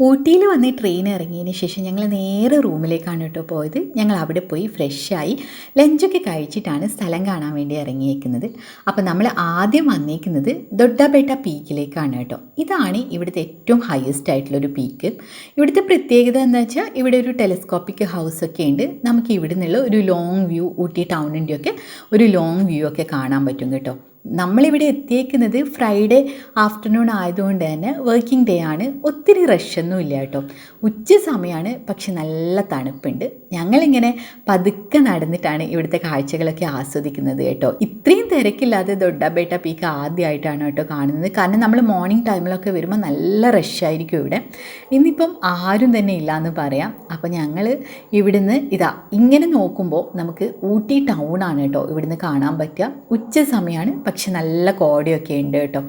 ഊട്ടിയിൽ വന്ന് ട്രെയിൻ ഇറങ്ങിയതിന് ശേഷം ഞങ്ങൾ നേരെ റൂമിലേക്കാണ് കേട്ടോ പോയത്. ഞങ്ങൾ അവിടെ പോയി ഫ്രഷായി ലഞ്ചൊക്കെ കഴിച്ചിട്ടാണ് സ്ഥലം കാണാൻ വേണ്ടി ഇറങ്ങിയേക്കുന്നത്. അപ്പോൾ നമ്മൾ ആദ്യം വന്നേക്കുന്നത് ദൊഡ്ഡബെട്ട പീക്കിലേക്കാണ് കേട്ടോ. ഇതാണ് ഇവിടുത്തെ ഏറ്റവും ഹയസ്റ്റ് ആയിട്ടുള്ളൊരു പീക്ക്. ഇവിടുത്തെ പ്രത്യേകത എന്താ വെച്ചാൽ ഇവിടെ ഒരു ടെലസ്കോപ്പിക് ഹൗസൊക്കെ ഉണ്ട്. നമുക്ക് ഇവിടെ നിന്നുള്ള ഒരു ലോങ് വ്യൂ, ഊട്ടി ടൗണിൻ്റെയൊക്കെ ഒരു ലോങ് വ്യൂ ഒക്കെ കാണാൻ പറ്റും കേട്ടോ. നമ്മളിവിടെ എത്തിയേക്കുന്നത് ഫ്രൈഡേ ആഫ്റ്റർനൂൺ ആയതുകൊണ്ട് തന്നെ വർക്കിംഗ് ഡേ ആണ്. ഒത്തിരി റഷൊന്നും ഇല്ല കേട്ടോ. ഉച്ച സമയമാണ്, പക്ഷെ നല്ല തണുപ്പുണ്ട്. ഞങ്ങളിങ്ങനെ പതുക്കെ നടന്നിട്ടാണ് ഇവിടുത്തെ കാഴ്ചകളൊക്കെ ആസ്വദിക്കുന്നത് കേട്ടോ. ഇത്രയും തിരക്കില്ലാതെ ദൊഡ്ഡബെട്ട പീക്ക് ആദ്യമായിട്ടാണ് കേട്ടോ കാണുന്നത്. കാരണം നമ്മൾ മോർണിംഗ് ടൈമിലൊക്കെ വരുമ്പോൾ നല്ല റഷായിരിക്കും ഇവിടെ. ഇന്നിപ്പം ആരും തന്നെ ഇല്ലയെന്ന് പറയാം. അപ്പോൾ ഞങ്ങൾ ഇവിടുന്ന് ഇങ്ങനെ നോക്കുമ്പോൾ നമുക്ക് ഊട്ടി ടൗണാണ് കേട്ടോ ഇവിടുന്ന് കാണാൻ പറ്റുക. ഉച്ച സമയമാണ്, പക്ഷെ നല്ല കോടയൊക്കെ ഉണ്ട് കേട്ടോ.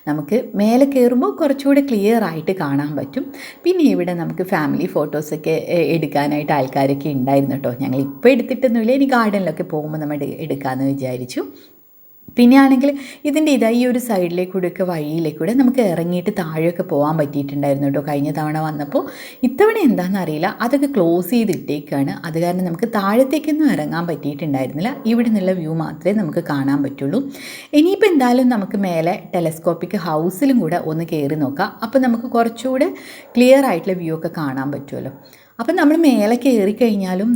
നമുക്ക് മേലെ കയറുമ്പോൾ കുറച്ചുകൂടെ ക്ലിയർ ആയിട്ട് കാണാൻ പറ്റും. പിന്നെ ഇവിടെ നമുക്ക് ഫാമിലി ഫോട്ടോസൊക്കെ എടുക്കാനായിട്ട് ആൾക്കാരൊക്കെ ഉണ്ടായിരുന്നു കേട്ടോ. ഞങ്ങൾ ഇപ്പോൾ എടുത്തിട്ടൊന്നുമില്ല, ഇനി ഗാർഡനിലൊക്കെ പോകുമ്പോൾ നമ്മൾ എടുക്കാമെന്ന് വിചാരിച്ചു. പിന്നെ ആണെങ്കിൽ ഇതിൻ്റെ ഈ ഒരു സൈഡിലേക്കൂടെയൊക്കെ വഴിയിലേക്കൂടെ നമുക്ക് ഇറങ്ങിയിട്ട് താഴെയൊക്കെ പോകാൻ പറ്റിയിട്ടുണ്ടായിരുന്നു കേട്ടോ കഴിഞ്ഞ തവണ വന്നപ്പോൾ. ഇത്തവണ എന്താണെന്ന് അറിയില്ല, അതൊക്കെ ക്ലോസ് ചെയ്തിട്ടേക്കാണ്. അത് കാരണം നമുക്ക് താഴത്തേക്കൊന്നും ഇറങ്ങാൻ പറ്റിയിട്ടുണ്ടായിരുന്നില്ല. ഇവിടെ നിന്നുള്ള വ്യൂ മാത്രമേ നമുക്ക് കാണാൻ പറ്റുള്ളൂ. ഇനിയിപ്പോൾ എന്തായാലും നമുക്ക് മേലെ ടെലസ്കോപ്പിക് ഹൗസിലും കൂടെ ഒന്ന് കയറി നോക്കാം. അപ്പോൾ നമുക്ക് കുറച്ചുകൂടെ ക്ലിയർ ആയിട്ടുള്ള വ്യൂ ഒക്കെ കാണാൻ പറ്റുമല്ലോ. അപ്പം നമ്മൾ മേലെ കയറിക്കഴിഞ്ഞാലും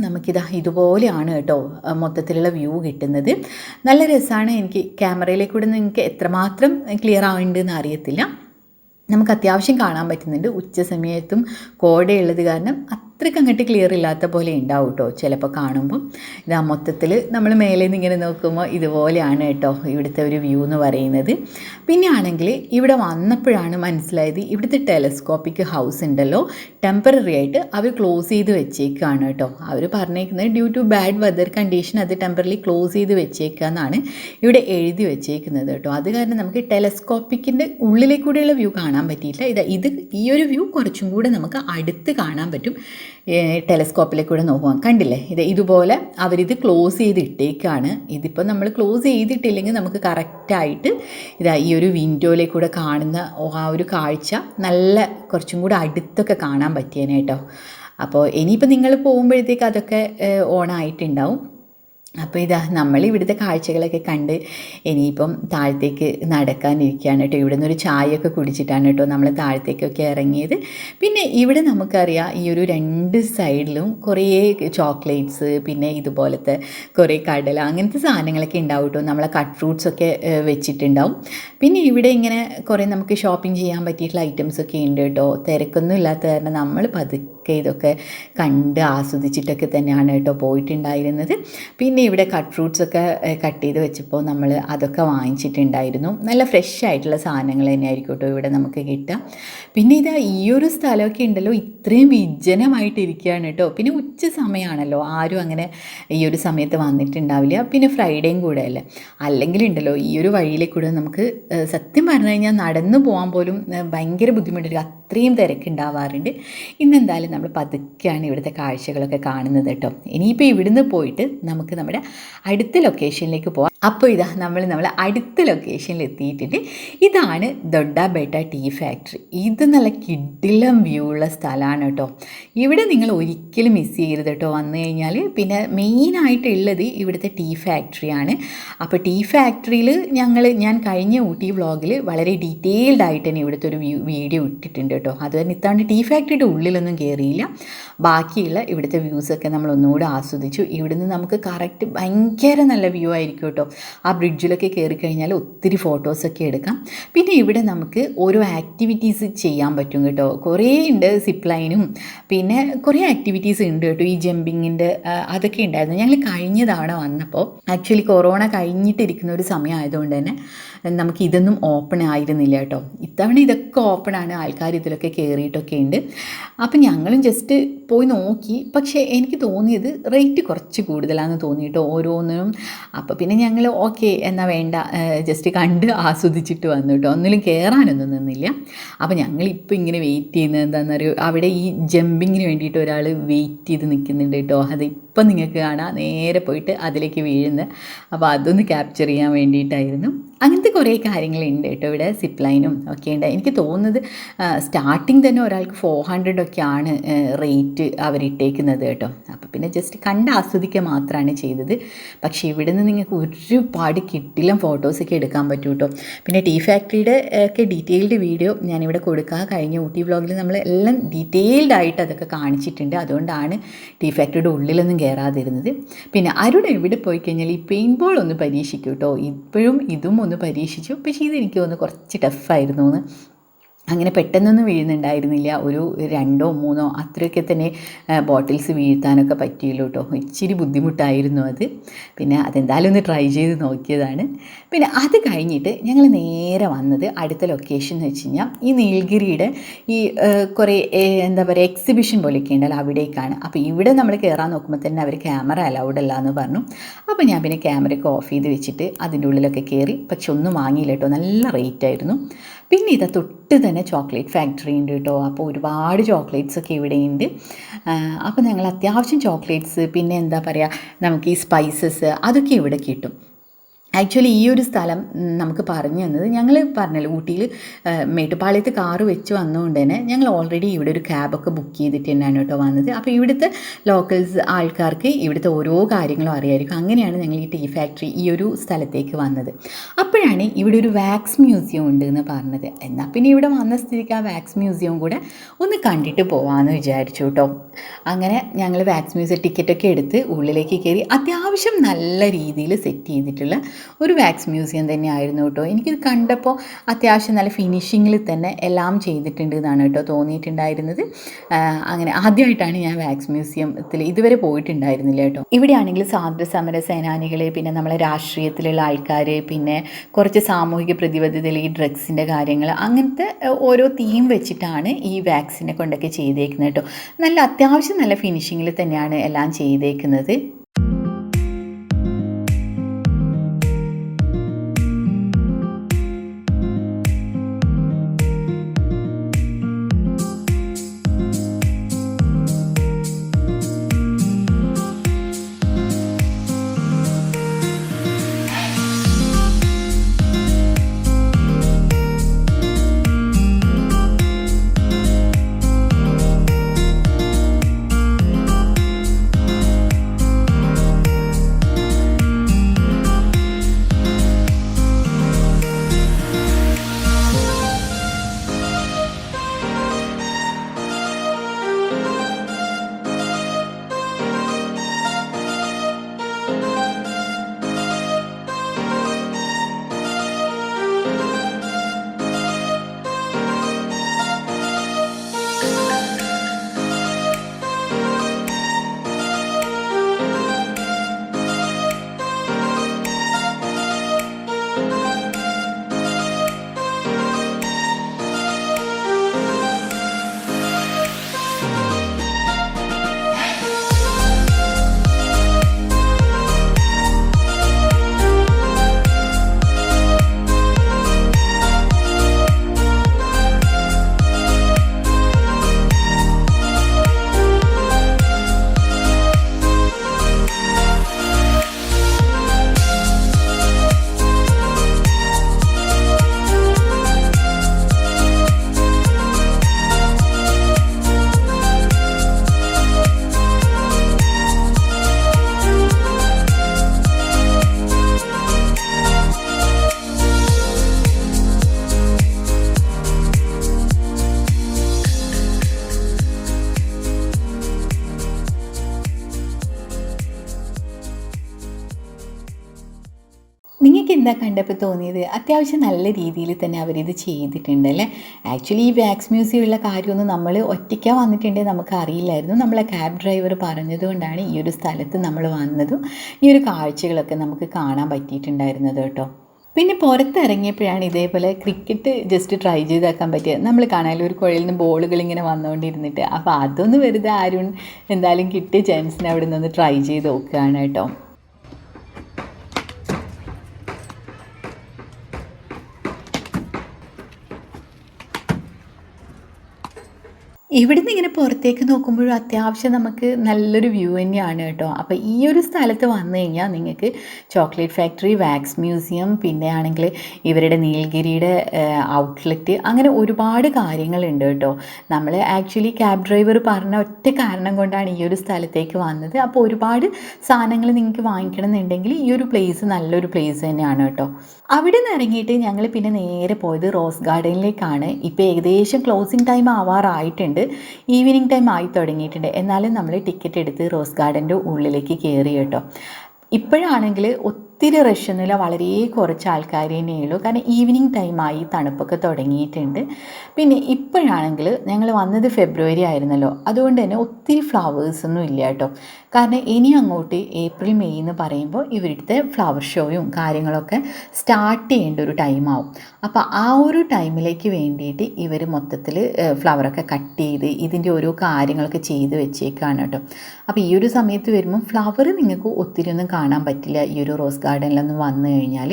ഇതുപോലെയാണ് കേട്ടോ മൊത്തത്തിലുള്ള വ്യൂ കിട്ടുന്നത്. നല്ല രസമാണ്. എനിക്ക് ക്യാമറയിലേക്കൂടെ നിങ്ങൾക്ക് എത്രമാത്രം ക്ലിയർ ആവുന്നുണ്ടെന്ന് അറിയത്തില്ല. നമുക്ക് അത്യാവശ്യം കാണാൻ പറ്റുന്നുണ്ട്. ഉച്ച സമയത്തും കോടയുള്ളത് കാരണം അത്രയ്ക്ക് അങ്ങോട്ട് ക്ലിയർ ഇല്ലാത്ത പോലെ ഉണ്ടാവും കേട്ടോ ചിലപ്പോൾ കാണുമ്പം. മൊത്തത്തിൽ നമ്മൾ മേലെ നിന്ന് ഇങ്ങനെ നോക്കുമ്പോൾ ഇതുപോലെയാണ് കേട്ടോ ഇവിടുത്തെ ഒരു വ്യൂ എന്ന് പറയുന്നത്. പിന്നെ ആണെങ്കിൽ ഇവിടെ വന്നപ്പോഴാണ് മനസ്സിലായത് ഇവിടുത്തെ ടെലസ്കോപ്പിക് ഹൗസ് ഉണ്ടല്ലോ, ടെമ്പററി ആയിട്ട് അവർ ക്ലോസ് ചെയ്ത് വെച്ചേക്കുകയാണ് കേട്ടോ. അവർ പറഞ്ഞേക്കുന്നത് due to bad weather condition അത് ടെമ്പററി ക്ലോസ് ചെയ്ത് വെച്ചേക്കുക എന്നാണ് ഇവിടെ എഴുതി വെച്ചേക്കുന്നത് കേട്ടോ. അത് കാരണം നമുക്ക് ടെലസ്കോപ്പിക്കിൻ്റെ ഉള്ളിലേക്കൂടെയുള്ള വ്യൂ കാണാൻ പറ്റിയില്ല. ഈ ഒരു വ്യൂ കുറച്ചും കൂടെ നമുക്ക് അടുത്ത് കാണാൻ പറ്റും ടെലസ്കോപ്പിലേക്കൂടെ നോക്കുവാൻ. കണ്ടില്ലേ, ഇതുപോലെ അവരിത് ക്ലോസ് ചെയ്തിട്ടേക്കാണ്. ഇതിപ്പോൾ നമ്മൾ ക്ലോസ് ചെയ്തിട്ടില്ലെങ്കിൽ നമുക്ക് കറക്റ്റായിട്ട് ഈ ഒരു വിൻഡോയിലേക്കൂടെ കാണുന്ന ആ ഒരു കാഴ്ച നല്ല കുറച്ചും കൂടെ അടുത്തൊക്കെ കാണാൻ പറ്റിയേനെ കേട്ടോ. അപ്പോൾ ഇനിയിപ്പോൾ നിങ്ങൾ പോകുമ്പോഴത്തേക്ക് അതൊക്കെ ഓണായിട്ടുണ്ടാവും. അപ്പോൾ നമ്മൾ ഇവിടുത്തെ കാഴ്ചകളൊക്കെ കണ്ട് ഇനിയിപ്പം താഴത്തേക്ക് നടക്കാനിരിക്കുകയാണ് കേട്ടോ. ഇവിടെ നിന്നൊരു ചായയൊക്കെ കുടിച്ചിട്ടാണ് കേട്ടോ നമ്മൾ താഴത്തേക്കൊക്കെ ഇറങ്ങിയത്. പിന്നെ ഇവിടെ നമുക്കറിയാം ഈ ഒരു രണ്ട് സൈഡിലും കുറേ ചോക്ലേറ്റ്സ്, പിന്നെ ഇതുപോലത്തെ കുറേ കടല അങ്ങനത്തെ സാധനങ്ങളൊക്കെ ഉണ്ടാവും കേട്ടോ. നമ്മളെ കട്ട് ഫ്രൂട്ട്സൊക്കെ വെച്ചിട്ടുണ്ടാവും. പിന്നെ ഇവിടെ ഇങ്ങനെ കുറേ നമുക്ക് ഷോപ്പിംഗ് ചെയ്യാൻ പറ്റിയിട്ടുള്ള ഐറ്റംസൊക്കെ ഉണ്ട് കേട്ടോ. തിരക്കൊന്നും ഇല്ലാത്ത കാരണം നമ്മൾ പതുക്കെ ഇതൊക്കെ കണ്ട് ആസ്വദിച്ചിട്ടൊക്കെ തന്നെയാണ് കേട്ടോ പോയിട്ടുണ്ടായിരുന്നത്. പിന്നെ ഇവിടെ കട്ട് ഫ്രൂട്ട്സൊക്കെ കട്ട് ചെയ്ത് വെച്ചപ്പോൾ നമ്മൾ അതൊക്കെ വാങ്ങിച്ചിട്ടുണ്ടായിരുന്നു. നല്ല ഫ്രഷ് ആയിട്ടുള്ള സാധനങ്ങൾ തന്നെയായിരിക്കും കേട്ടോ ഇവിടെ നമുക്ക് കിട്ടുക. പിന്നെ ഈ ഒരു സ്ഥലമൊക്കെ ഉണ്ടല്ലോ ഇത്രയും വിജനമായിട്ടിരിക്കുകയാണ് കേട്ടോ. പിന്നെ ഉച്ച സമയമാണല്ലോ, ആരും അങ്ങനെ ഈ ഒരു സമയത്ത് വന്നിട്ടുണ്ടാവില്ല. പിന്നെ ഫ്രൈഡേയും കൂടെ അല്ലേ. അല്ലെങ്കിൽ ഉണ്ടല്ലോ ഈ ഒരു വഴിയിലേക്കൂടെ നമുക്ക് സത്യം പറഞ്ഞു കഴിഞ്ഞാൽ നടന്നു പോകാൻ പോലും ഭയങ്കര ബുദ്ധിമുട്ടായിരിക്കും, അത്രയും തിരക്കുണ്ടാവാറുണ്ട്. ഇന്നെന്തായാലും നമ്മൾ പതുക്കെയാണ് ഇവിടുത്തെ കാഴ്ചകളൊക്കെ കാണുന്നത് കേട്ടോ. ഇനിയിപ്പോൾ ഇവിടുന്ന് പോയിട്ട് നമുക്ക് നമ്മുടെ അടുത്ത ലൊക്കേഷനിലേക്ക് പോകാം. അപ്പോൾ നമ്മൾ അടുത്ത ലൊക്കേഷനിൽ എത്തിയിട്ടുണ്ട്. ഇതാണ് ദൊഡ്ഡബെട്ട ടീ ഫാക്ടറി. ഇത് നല്ല കിടിലം വ്യൂ ഉള്ള സ്ഥലമാണ് കേട്ടോ. ഇവിടെ നിങ്ങൾ ഒരിക്കലും മിസ് ചെയ്യരുത് കേട്ടോ വന്നു കഴിഞ്ഞാൽ. പിന്നെ മെയിനായിട്ടുള്ളത് ഇവിടുത്തെ ടീ ഫാക്ടറിയാണ്. അപ്പോൾ ടീ ഫാക്ടറിയിൽ ഞാൻ കഴിഞ്ഞ ഊട്ടി വ്ളോഗിൽ വളരെ ഡീറ്റെയിൽഡ് ആയിട്ട് തന്നെ ഇവിടുത്തെ ഒരു വീഡിയോ ഇട്ടിട്ടുണ്ട് കേട്ടോ. അതുതന്നെ ഇത്താണ്ട് ടീ ഫാക്ടറിയുടെ ഉള്ളിലൊന്നും കയറിയില്ല. ബാക്കിയുള്ള ഇവിടുത്തെ വ്യൂസൊക്കെ നമ്മൾ ഒന്നുകൂടെ ആസ്വദിച്ചു. ഇവിടുന്ന് നമുക്ക് കറക്റ്റ് ഭയങ്കര നല്ല വ്യൂ ആയിരിക്കും കേട്ടോ. ആ ബ്രിഡ്ജിലൊക്കെ കയറി കഴിഞ്ഞാൽ ഒത്തിരി ഫോട്ടോസൊക്കെ എടുക്കാം. പിന്നെ ഇവിടെ നമുക്ക് ഓരോ ആക്ടിവിറ്റീസ് ചെയ്യാൻ പറ്റും കേട്ടോ. കുറേ ഉണ്ട്, സിപ്പ് ലൈനും പിന്നെ കുറേ ആക്ടിവിറ്റീസ് ഉണ്ട് കേട്ടോ. ഈ ജമ്പിങ്ങിൻ്റെ അതൊക്കെ ഉണ്ടായിരുന്നു. ഞങ്ങൾ കഴിഞ്ഞ തവണ വന്നപ്പോൾ ആക്ച്വലി കൊറോണ കഴിഞ്ഞിട്ടിരിക്കുന്ന ഒരു സമയം ആയതുകൊണ്ട് തന്നെ നമുക്ക് ഇതൊന്നും ഓപ്പൺ ആയിരുന്നില്ല കേട്ടോ. ഇത്തവണ ഇതൊക്കെ ഓപ്പണാണ്, ആൾക്കാർ ഇതിലൊക്കെ കയറിയിട്ടൊക്കെ ഉണ്ട്. അപ്പം ഞങ്ങളും ജസ്റ്റ് പോയി നോക്കി. പക്ഷേ എനിക്ക് തോന്നിയത് റേറ്റ് കുറച്ച് കൂടുതലാണെന്ന് തോന്നി കേട്ടോ ഓരോന്നിനും. അപ്പോൾ പിന്നെ ഞങ്ങൾ ഓക്കെ എന്നാൽ വേണ്ട, ജസ്റ്റ് കണ്ട് ആസ്വദിച്ചിട്ട് വന്നു കേട്ടോ. ഒന്നിലും കയറാനൊന്നും നിന്നില്ല. അപ്പോൾ ഞങ്ങളിപ്പോൾ ഇങ്ങനെ വെയിറ്റ് ചെയ്യുന്നത് എന്താണെന്നറിയോ, അവിടെ ഈ ജമ്പിങ്ങിന് വേണ്ടിയിട്ട് ഒരാൾ വെയിറ്റ് ചെയ്ത് നിൽക്കുന്നുണ്ട് കേട്ടോ. അത് ഇപ്പം നിങ്ങൾക്ക് കാണാം, നേരെ പോയിട്ട് അതിലേക്ക് വീഴുന്നത്. അപ്പോൾ അതൊന്ന് ക്യാപ്ചർ ചെയ്യാൻ വേണ്ടിയിട്ടായിരുന്നു. അങ്ങനത്തെ കുറേ കാര്യങ്ങളുണ്ട് കേട്ടോ ഇവിടെ. സിപ്പ് ലൈനും ഒക്കെ ഉണ്ട്. എനിക്ക് തോന്നുന്നത് സ്റ്റാർട്ടിങ് തന്നെ ഒരാൾക്ക് 400 ഒക്കെയാണ് റേറ്റ് അവരിട്ടേക്കുന്നത് കേട്ടോ. അപ്പോൾ പിന്നെ ജസ്റ്റ് കണ്ട് ആസ്വദിക്കുക മാത്രമാണ് ചെയ്തത്. പക്ഷേ ഇവിടെ നിന്ന് നിങ്ങൾക്ക് ഒരുപാട് കിട്ടില്ല ഫോട്ടോസൊക്കെ എടുക്കാൻ പറ്റും കേട്ടോ. പിന്നെ ടീ ഫാക്ടറിയുടെ ഒക്കെ ഡീറ്റെയിൽഡ് വീഡിയോ ഞാനിവിടെ കൊടുക്കുക. കഴിഞ്ഞ ഊട്ടി വ്ളോഗിൽ നമ്മൾ എല്ലാം ഡീറ്റെയിൽഡ് ആയിട്ട് അതൊക്കെ കാണിച്ചിട്ടുണ്ട്. അതുകൊണ്ടാണ് ടീ ഫാക്ടറിയുടെ ഉള്ളിലൊന്നും കയറാതിരുന്നത്. പിന്നെ അരുൺ എവിടെ പോയി കഴിഞ്ഞാൽ ഈ പെയിൻറ്റ് ബോൾ ഒന്ന് പരീക്ഷിക്കും കേട്ടോ. ഇപ്പോഴും ഇതും ഒന്ന് പരീക്ഷിച്ചു. പക്ഷേ ഇതെനിക്ക് തോന്നുന്നു കുറച്ച് ടഫായിരുന്നു എന്ന്. അങ്ങനെ പെട്ടെന്നൊന്നും വീഴുന്നുണ്ടായിരുന്നില്ല. ഒരു 2 or 3 അത്രയൊക്കെ തന്നെ ബോട്ടിൽസ് വീഴ്ത്താനൊക്കെ പറ്റിയുള്ളൂ കേട്ടോ. ഇച്ചിരി ബുദ്ധിമുട്ടായിരുന്നു അത്. പിന്നെ അതെന്തായാലും ഒന്ന് ട്രൈ ചെയ്ത് നോക്കിയതാണ്. പിന്നെ അത് കഴിഞ്ഞിട്ട് ഞങ്ങൾ നേരെ വന്നത് അടുത്ത ലൊക്കേഷൻ എന്ന് വെച്ച് കഴിഞ്ഞാൽ ഈ നീലഗിരിയുടെ ഈ കുറേ എന്താ പറയുക എക്സിബിഷൻ പോലെയൊക്കെ ഉണ്ടല്ലോ, അവിടേക്കാണ്. അപ്പോൾ ഇവിടെ നമ്മൾ കയറാൻ നോക്കുമ്പോൾ തന്നെ അവർ ക്യാമറ അലൗഡ് അല്ല എന്ന് പറഞ്ഞു. അപ്പോൾ ഞാൻ പിന്നെ ക്യാമറയൊക്കെ ഓഫ് ചെയ്ത് വെച്ചിട്ട് അതിൻ്റെ ഉള്ളിലൊക്കെ കയറി. പക്ഷെ ഒന്നും വാങ്ങിയില്ല കേട്ടോ, നല്ല റേറ്റ് ആയിരുന്നു. പിന്നെ ഇതാ തൊട്ട് തന്നെ ചോക്ലേറ്റ് ഫാക്ടറി ഉണ്ട് കേട്ടോ. അപ്പോൾ ഒരുപാട് ചോക്ലേറ്റ്സൊക്കെ ഇവിടെയുണ്ട്. അപ്പോൾ ഞങ്ങൾ അത്യാവശ്യം ചോക്ലേറ്റ്സ്, പിന്നെ എന്താ പറയുക, നമുക്ക് ഈ സ്പൈസസ് അതൊക്കെ ഇവിടെ കിട്ടും. ആക്ച്വലി ഈ ഒരു സ്ഥലം നമുക്ക് പറഞ്ഞു തന്നത്, ഞങ്ങൾ പറഞ്ഞല്ലോ ഊട്ടിയിൽ മേട്ടുപ്പാളയത്ത് കാറ് വെച്ച് വന്നുകൊണ്ട് തന്നെ ഞങ്ങൾ ഓൾറെഡി ഇവിടെ ഒരു ക്യാബൊക്കെ ബുക്ക് ചെയ്തിട്ട് തന്നെയാണ് കേട്ടോ വന്നത്. അപ്പോൾ ഇവിടുത്തെ ലോക്കൽസ് ആൾക്കാർക്ക് ഇവിടുത്തെ ഓരോ കാര്യങ്ങളും അറിയായിരിക്കും. അങ്ങനെയാണ് ഞങ്ങൾ ഈ ടീ ഫാക്ടറി ഈ ഒരു സ്ഥലത്തേക്ക് വന്നത്. അപ്പോഴാണ് ഇവിടെ ഒരു വാക്സ് മ്യൂസിയം ഉണ്ട് എന്ന് പറഞ്ഞത്. എന്നാൽ പിന്നെ ഇവിടെ വന്ന സ്ഥിതിക്ക് ആ വാക്സ് മ്യൂസിയം കൂടെ ഒന്ന് കണ്ടിട്ട് പോകാമെന്ന് വിചാരിച്ചു കേട്ടോ. അങ്ങനെ ഞങ്ങൾ വാക്സ് മ്യൂസിയം ടിക്കറ്റൊക്കെ എടുത്ത് ഉള്ളിലേക്ക് കയറി. അത്യാവശ്യം നല്ല രീതിയിൽ സെറ്റ് ചെയ്തിട്ടുള്ള ഒരു വാക്സ് മ്യൂസിയം തന്നെയായിരുന്നു കേട്ടോ. എനിക്കിത് കണ്ടപ്പോൾ അത്യാവശ്യം നല്ല ഫിനിഷിങ്ങിൽ തന്നെ എല്ലാം ചെയ്തിട്ടുണ്ട് എന്നാണ് കേട്ടോ തോന്നിയിട്ടുണ്ടായിരുന്നത്. അങ്ങനെ ആദ്യമായിട്ടാണ് ഞാൻ വാക്സ് മ്യൂസിയത്തിൽ ഇതുവരെ പോയിട്ടുണ്ടായിരുന്നില്ല കേട്ടോ. ഇവിടെയാണെങ്കിൽ സ്വാതന്ത്ര്യ സമര സേനാനികൾ, പിന്നെ നമ്മളെ രാഷ്ട്രീയത്തിലുള്ള ആൾക്കാർ, പിന്നെ കുറച്ച് സാമൂഹിക പ്രതിബദ്ധതയിൽ ഈ ഡ്രഗ്സിൻ്റെ കാര്യങ്ങൾ, അങ്ങനത്തെ ഓരോ തീം വെച്ചിട്ടാണ് ഈ വാക്സിനെ കൊണ്ടൊക്കെ ചെയ്തേക്കുന്നത് കേട്ടോ. നല്ല അത്യാവശ്യം നല്ല ഫിനിഷിങ്ങിൽ തന്നെയാണ് എല്ലാം ചെയ്തേക്കുന്നത്. നിങ്ങൾക്ക് എന്താ കണ്ടപ്പോൾ തോന്നിയത്? അത്യാവശ്യം നല്ല രീതിയിൽ തന്നെ അവരിത് ചെയ്തിട്ടുണ്ടല്ലേ. ആക്ച്വലി ഈ വാക്സ് മ്യൂസിയം ഉള്ള കാര്യമൊന്നും നമ്മൾ ഒറ്റയ്ക്കാണ് വന്നിട്ടുണ്ടെങ്കിൽ നമുക്ക് അറിയില്ലായിരുന്നു. നമ്മളെ ക്യാബ് ഡ്രൈവർ പറഞ്ഞതുകൊണ്ടാണ് ഈ ഒരു സ്ഥലത്ത് നമ്മൾ വന്നതും ഈ ഒരു കാഴ്ചകളൊക്കെ നമുക്ക് കാണാൻ പറ്റിയിട്ടുണ്ടായിരുന്നത് കേട്ടോ. പിന്നെ പുറത്തിറങ്ങിയപ്പോഴാണ് ഇതേപോലെ ക്രിക്കറ്റ് ജസ്റ്റ് ട്രൈ ചെയ്താക്കാൻ പറ്റിയത്. നമ്മൾ കാണാമല്ലോ ഒരു കുഴയിൽ നിന്ന് ബോളുകൾ ഇങ്ങനെ വന്നുകൊണ്ടിരുന്നിട്ട്. അപ്പോൾ അതൊന്ന് വെറുതെ ആരും എന്തായാലും കിട്ടിയ ചാൻസിന് അവിടെ നിന്ന് ട്രൈ ചെയ്ത് നോക്കുകയാണ് കേട്ടോ. ഇവിടുന്ന് ഇങ്ങനെ പുറത്തേക്ക് നോക്കുമ്പോഴും അത്യാവശ്യം നമുക്ക് നല്ലൊരു വ്യൂ തന്നെയാണ് കേട്ടോ. അപ്പോൾ ഈ ഒരു സ്ഥലത്ത് വന്നു കഴിഞ്ഞാൽ നിങ്ങൾക്ക് ചോക്ലേറ്റ് ഫാക്ടറി, വാക്സ് മ്യൂസിയം, പിന്നെ ആണെങ്കിൽ ഇവരുടെ നീലഗിരിയുടെ ഔട്ട്ലെറ്റ്, അങ്ങനെ ഒരുപാട് കാര്യങ്ങളുണ്ട് കേട്ടോ. നമ്മൾ ആക്ച്വലി ക്യാബ് ഡ്രൈവർ പറഞ്ഞ ഒറ്റ കാരണം കൊണ്ടാണ് ഈ ഒരു സ്ഥലത്തേക്ക് വന്നത്. അപ്പോൾ ഒരുപാട് സാധനങ്ങൾ നിങ്ങൾക്ക് വാങ്ങിക്കണം എന്നുണ്ടെങ്കിൽ ഈ ഒരു പ്ലേസ് നല്ലൊരു പ്ലേസ് തന്നെയാണ് കേട്ടോ. അവിടെ നിന്ന് ഇറങ്ങിയിട്ട് ഞങ്ങൾ പിന്നെ നേരെ പോയത് റോസ് ഗാർഡനിലേക്കാണ്. ഇപ്പോൾ ഏകദേശം ക്ലോസിങ് ടൈം ആവാറായിട്ടുണ്ട്, ഈവനിങ് ടൈം ആയി തുടങ്ങിയിട്ടുണ്ട്. എന്നാലും നമ്മൾ ടിക്കറ്റ് എടുത്ത് റോസ് ഗാർഡൻ്റെ ഉള്ളിലേക്ക് കയറി കേട്ടോ. ഇപ്പോഴാണെങ്കിൽ ഒത്തിരി റഷൊന്നുമില്ല, വളരെ കുറച്ച് ആൾക്കാർ തന്നെയുള്ളൂ. കാരണം ഈവനിങ് ടൈമായി, തണുപ്പൊക്കെ തുടങ്ങിയിട്ടുണ്ട്. പിന്നെ ഇപ്പോഴാണെങ്കിൽ ഞങ്ങൾ വന്നത് ഫെബ്രുവരി ആയിരുന്നല്ലോ, അതുകൊണ്ട് തന്നെ ഒത്തിരി ഫ്ലവേഴ്സൊന്നും ഇല്ല കേട്ടോ. കാരണം ഇനി അങ്ങോട്ട് ഏപ്രിൽ മെയ് എന്ന് പറയുമ്പോൾ ഇവിടുത്തെ ഫ്ലവർ ഷോയും കാര്യങ്ങളൊക്കെ സ്റ്റാർട്ട് ചെയ്യേണ്ട ഒരു ടൈമാവും. അപ്പോൾ ആ ഒരു ടൈമിലേക്ക് വേണ്ടിയിട്ട് ഇവർ മൊത്തത്തിൽ ഫ്ലവറൊക്കെ കട്ട് ചെയ്ത് ഇതിൻ്റെ ഓരോ കാര്യങ്ങളൊക്കെ ചെയ്ത് വെച്ചേക്കാണ് കേട്ടോ. അപ്പോൾ ഈ ഒരു സമയത്ത് വരുമ്പോൾ ഫ്ലവർ നിങ്ങൾക്ക് ഒത്തിരി ഒന്നും കാണാൻ പറ്റില്ല ഈ ഒരു റോസ് ഗാർഡനിലൊന്നും വന്നു കഴിഞ്ഞാൽ.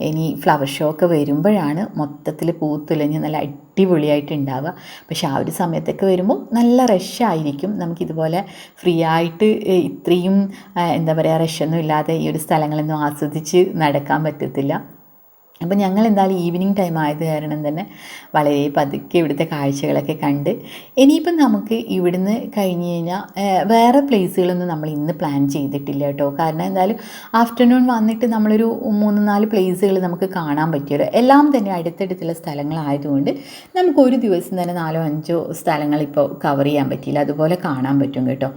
ഇനി ഫ്ലവർ ഷോ ഒക്കെ വരുമ്പോഴാണ് മൊത്തത്തിൽ പൂത്തുലഞ്ഞ് നല്ല അടിപൊളിയായിട്ട് ഉണ്ടാവുക. പക്ഷെ ആ ഒരു സമയത്തൊക്കെ വരുമ്പോൾ നല്ല റഷായിരിക്കും. നമുക്കിതുപോലെ ഫ്രീ ആയിട്ട് ഇത്രയും എന്താ പറയുക റഷൊന്നും ഇല്ലാതെ ഈ ഒരു സ്ഥലങ്ങളൊന്നും ആസ്വദിച്ച് നടക്കാൻ പറ്റത്തില്ല. അപ്പോൾ ഞങ്ങൾ എന്തായാലും ഈവനിങ് ടൈം ആയത് കാരണം തന്നെ വളരെ പതുക്കെ ഇവിടുത്തെ കാഴ്ചകളൊക്കെ കണ്ട് ഇനിയിപ്പം നമുക്ക് ഇവിടുന്ന് കഴിഞ്ഞ് കഴിഞ്ഞാൽ വേറെ പ്ലേസുകളൊന്നും നമ്മൾ ഇന്ന് പ്ലാൻ ചെയ്തിട്ടില്ല കേട്ടോ. കാരണം എന്തായാലും ആഫ്റ്റർനൂൺ വന്നിട്ട് നമ്മളൊരു 3-4 പ്ലേസുകൾ നമുക്ക് കാണാൻ പറ്റുമല്ലോ. എല്ലാം തന്നെ അടുത്തടുത്തുള്ള സ്ഥലങ്ങളായതുകൊണ്ട് നമുക്ക് ഒരു ദിവസം തന്നെ 4-5 സ്ഥലങ്ങൾ ഇപ്പോൾ കവർ ചെയ്യാൻ പറ്റിയില്ല, അതുപോലെ കാണാൻ പറ്റും കേട്ടോ.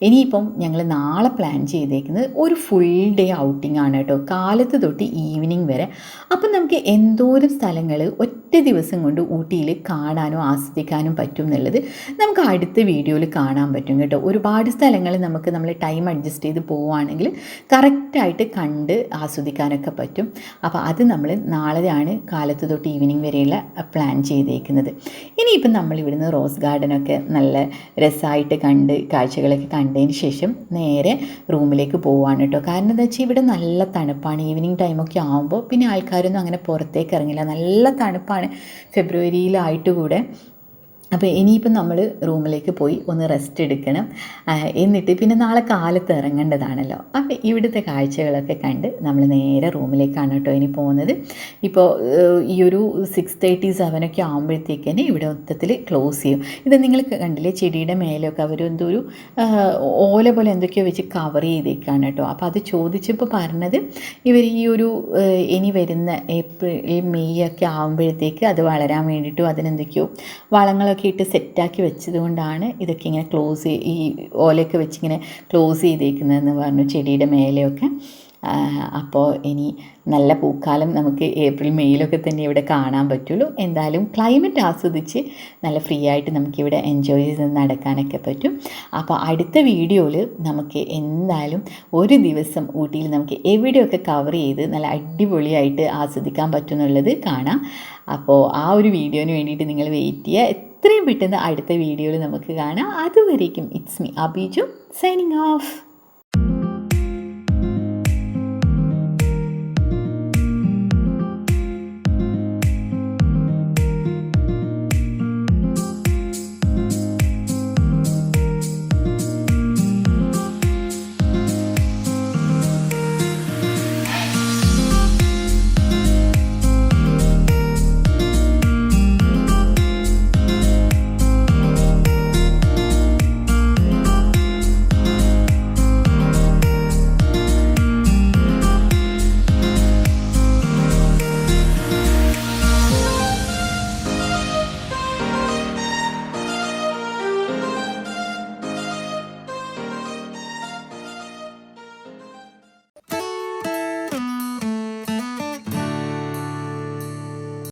ഇനിയിപ്പം ഞങ്ങൾ നാളെ പ്ലാൻ ചെയ്തേക്കുന്നത് ഒരു ഫുൾ ഡേ ഔട്ടിംഗ് ആണ് കേട്ടോ, കാലത്ത് തൊട്ട് ഈവനിങ് വരെ. അപ്പം നമുക്ക് എന്തോരം സ്ഥലങ്ങൾ ഒറ്റ ദിവസം കൊണ്ട് ഊട്ടിയിൽ കാണാനും ആസ്വദിക്കാനും പറ്റും എന്നുള്ളത് നമുക്ക് അടുത്ത വീഡിയോയിൽ കാണാൻ പറ്റും കേട്ടോ. ഒരുപാട് സ്ഥലങ്ങൾ നമുക്ക് നമ്മൾ ടൈം അഡ്ജസ്റ്റ് ചെയ്ത് പോവുകയാണെങ്കിൽ കറക്റ്റായിട്ട് കണ്ട് ആസ്വദിക്കാനൊക്കെ പറ്റും. അപ്പോൾ അത് നമ്മൾ നാളെയാണ് കാലത്ത് തൊട്ട് ഈവനിങ് വരെയുള്ള പ്ലാൻ ചെയ്തേക്കുന്നത്. ഇനിയിപ്പം നമ്മൾ ഇവിടുന്ന് റോസ് ഗാർഡനൊക്കെ നല്ല രസമായിട്ട് കണ്ട് കാഴ്ചകളൊക്കെ കണ്ടതിന് ശേഷം നേരെ റൂമിലേക്ക് പോവുകയാണ് കേട്ടോ. കാരണം എന്താ വെച്ചാൽ ഇവിടെ നല്ല തണുപ്പാണ്. ഈവനിങ് ടൈമൊക്കെ ആകുമ്പോൾ പിന്നെ ആൾക്കാരൊന്നും അങ്ങനെ പുറത്തേക്ക് ഇറങ്ങില്ല, നല്ല തണുപ്പാണ് ഫെബ്രുവരിയിലായിട്ട് കൂടെ. അപ്പോൾ ഇനിയിപ്പം നമ്മൾ റൂമിലേക്ക് പോയി ഒന്ന് റെസ്റ്റ് എടുക്കണം, എന്നിട്ട് പിന്നെ നാളെ കാലത്ത് ഇറങ്ങേണ്ടതാണല്ലോ. അപ്പോൾ ഇവിടുത്തെ കാഴ്ചകളൊക്കെ കണ്ട് നമ്മൾ നേരെ റൂമിലേക്കാണ് കേട്ടോ ഇനി പോകുന്നത്. ഇപ്പോൾ ഈ ഒരു 6:30-7 ഒക്കെ ആകുമ്പോഴത്തേക്ക് തന്നെ ഇവിടെ മൊത്തത്തിൽ ക്ലോസ് ചെയ്യും. ഇത് നിങ്ങൾ കണ്ടില്ലേ, ചെടിയുടെ മേലൊക്കെ അവർ എന്തോ ഒരു ഓല പോലെ എന്തൊക്കെയോ വെച്ച് കവർ ചെയ്തേക്കാണ് കേട്ടോ. അപ്പോൾ അത് ചോദിച്ചപ്പോൾ പറഞ്ഞത് ഇവർ ഈ ഒരു ഇനി വരുന്ന ഏപ്രിൽ മെയ് ഒക്കെ ആകുമ്പോഴത്തേക്ക് അത് വളരാൻ വേണ്ടിയിട്ടും അതിനെന്തൊക്കെയോ വളങ്ങളൊക്കെ ഇട്ട് സെറ്റാക്കി വെച്ചത് കൊണ്ടാണ് ഇതൊക്കെ ഇങ്ങനെ ഈ ഓലയൊക്കെ വെച്ചിങ്ങനെ ക്ലോസ് ചെയ്തേക്കുന്നതെന്ന് പറഞ്ഞു, ചെടിയുടെ മേലെയൊക്കെ. അപ്പോൾ ഇനി നല്ല പൂക്കാലം നമുക്ക് ഏപ്രിൽ മെയ്യിലൊക്കെ തന്നെ ഇവിടെ കാണാൻ പറ്റുള്ളൂ. എന്തായാലും ക്ലൈമറ്റ് ആസ്വദിച്ച് നല്ല ഫ്രീ ആയിട്ട് നമുക്കിവിടെ എൻജോയ് ചെയ്ത് നടക്കാനൊക്കെ പറ്റും. അപ്പോൾ അടുത്ത വീഡിയോയിൽ നമുക്ക് എന്തായാലും ഒരു ദിവസം ഊട്ടിയിൽ നമുക്ക് എവിടെയൊക്കെ കവർ ചെയ്ത് നല്ല അടിപൊളിയായിട്ട് ആസ്വദിക്കാൻ പറ്റുമെന്നുള്ളത് കാണാം. അപ്പോൾ ആ ഒരു വീഡിയോന് വേണ്ടിയിട്ട് നിങ്ങൾ വെയിറ്റ് ചെയ്യുക. എത്രയും പെട്ടെന്ന് അടുത്ത വീഡിയോയിൽ നമുക്ക് കാണാം. അതുവരേക്കും it's me Abiju signing off.